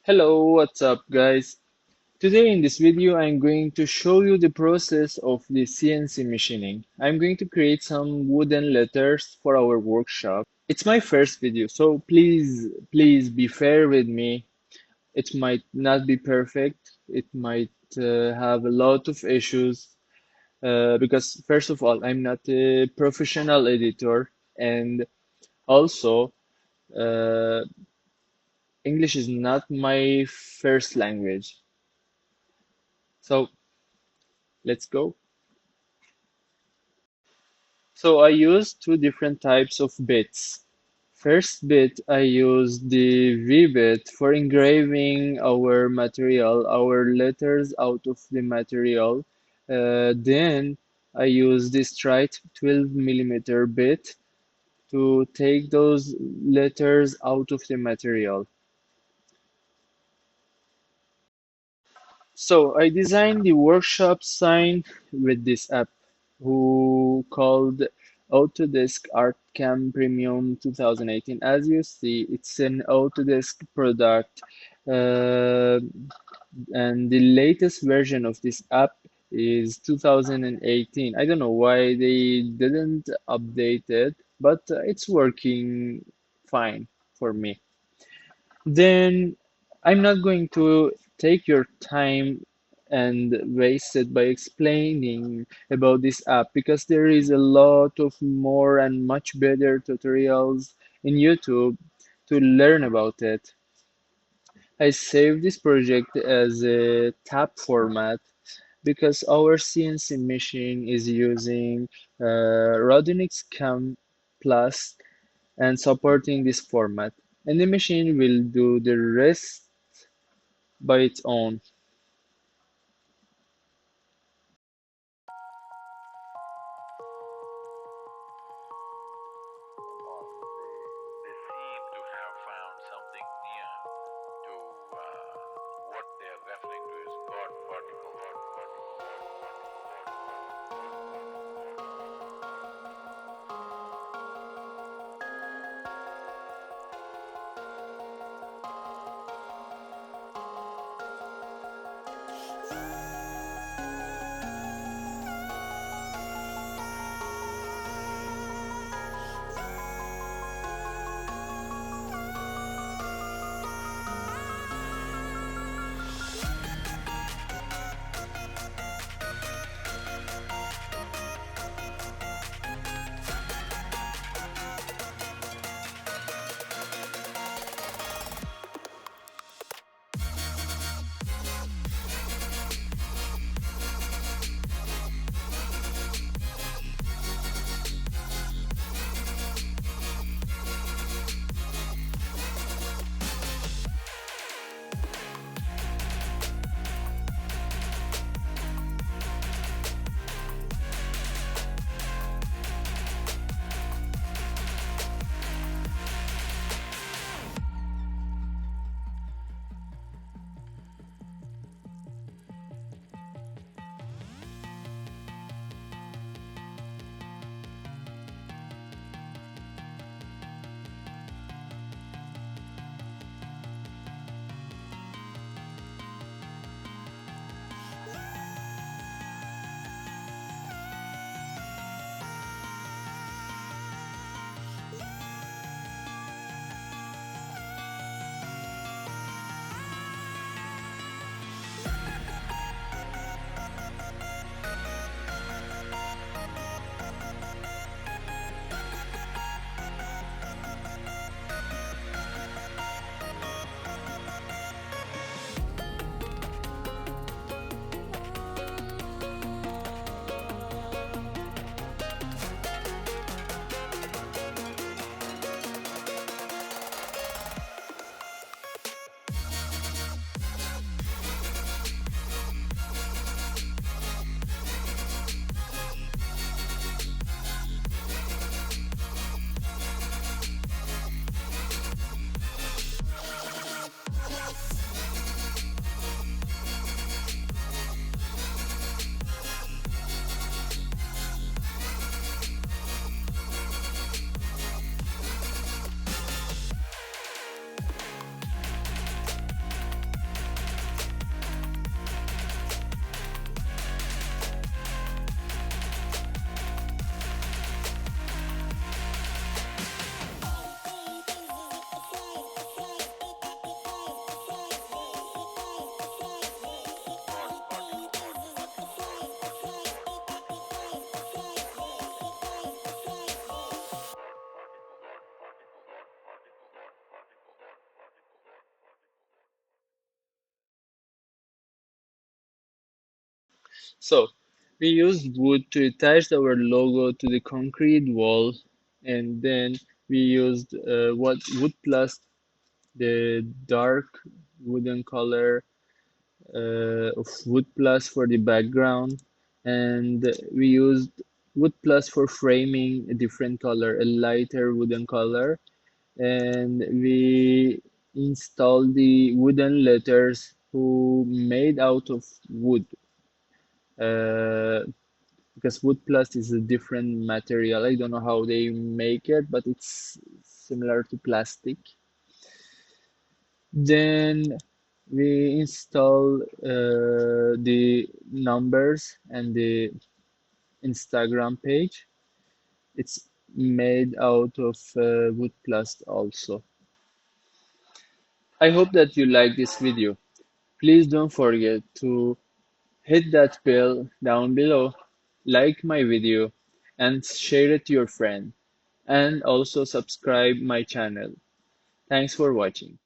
Hello, what's up, guys? Today in this video, I'm going to show you the process of the CNC machining. I'm going to create some wooden letters for our workshop. It's my first video, so please be fair with me. It might not be perfect. It might have a lot of issues because first of all, I'm not a professional editor, and also uh, English is not my first language. So let's go. So I use two different types of bits. First bit, I use the V bit for engraving our material, our letters out of the material. Then I use this straight 12 millimeter bit to take those letters out of the material. So I designed the workshop sign with this app who called Autodesk ArtCam Premium 2018. As you see, it's an Autodesk product, uh, and the latest version of this app is 2018. I don't know why they didn't update it, but it's working fine for me. Then I'm not going to take your time and waste it by explaining about this app because there is a lot of more and much better tutorials in YouTube to learn about it. I saved this project as a tab format because our CNC machine is using Rodinix Cam Plus and supporting this format, and the machine will do the rest by its own. They seem to have found something near to what they are referring to as God particles. So we used wood to attach our logo to the concrete wall, and then we used what wood plus the dark wooden color of wood plus for the background, and we used wood plus for framing a different color, a lighter wooden color, and we installed the wooden letters who made out of wood, uh, because wood plus is a different material. I don't know how they make it, but it's similar to plastic. Then we install the numbers and the Instagram page. It's made out of wood plus also. I hope that you like this video. Please don't forget to hit that bell down below, like my video, and share it to your friend, and also subscribe my channel. Thanks for watching.